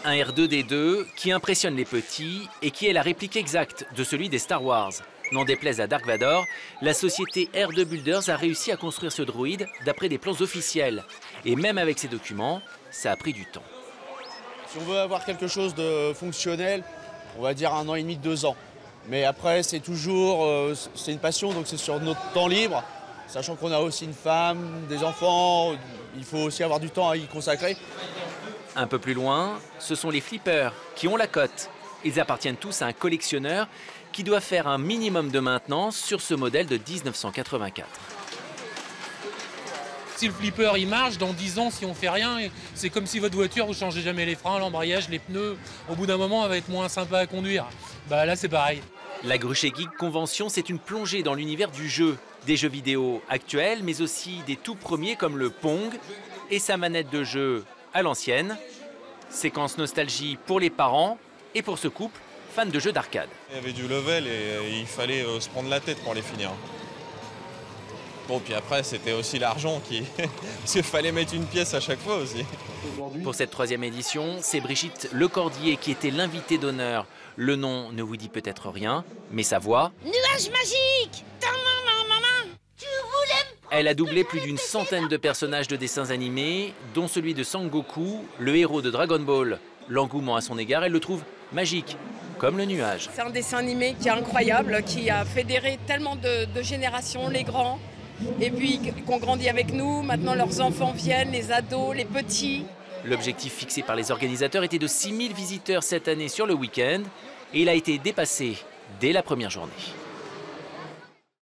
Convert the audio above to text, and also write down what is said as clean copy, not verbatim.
Un R2-D2 qui impressionne les petits et qui est la réplique exacte de celui des Star Wars. N'en déplaise à Dark Vador, la société R2 Builders a réussi à construire ce droïde d'après des plans officiels. Et même avec ces documents, ça a pris du temps. Si on veut avoir quelque chose de fonctionnel, on va dire 1 an et demi, 2 ans. Mais après, c'est toujours, c'est une passion, donc c'est sur notre temps libre. Sachant qu'on a aussi une femme, des enfants, il faut aussi avoir du temps à y consacrer. Un peu plus loin, ce sont les flippers qui ont la cote. Ils appartiennent tous à un collectionneur qui doit faire un minimum de maintenance sur ce modèle de 1984. Si le flipper il marche, dans 10 ans, si on fait rien, c'est comme si votre voiture, vous changez jamais les freins, l'embrayage, les pneus. Au bout d'un moment, elle va être moins sympa à conduire. Bah là, c'est pareil. La Gruchet Geek Convention, c'est une plongée dans l'univers du jeu. Des jeux vidéo actuels, mais aussi des tout premiers comme le Pong et sa manette de jeu à l'ancienne. Séquence nostalgie pour les parents et pour ce couple, fan de jeux d'arcade. Il y avait du level et il fallait se prendre la tête pour les finir. Bon, puis après, c'était aussi l'argent qui... Parce qu'il fallait mettre une pièce à chaque fois aussi. Pour cette 3e édition, c'est Brigitte Lecordier qui était l'invitée d'honneur. Le nom ne vous dit peut-être rien, mais sa voix... Nuage magique! Elle a doublé plus d'une centaine de personnages de dessins animés, dont celui de Sangoku, le héros de Dragon Ball. L'engouement à son égard, elle le trouve magique, comme le nuage. C'est un dessin animé qui est incroyable, qui a fédéré tellement de générations, les grands, et puis qu'on grandit avec nous. Maintenant, leurs enfants viennent, les ados, les petits. L'objectif fixé par les organisateurs était de 6000 visiteurs cette année sur le week-end, et il a été dépassé dès la première journée.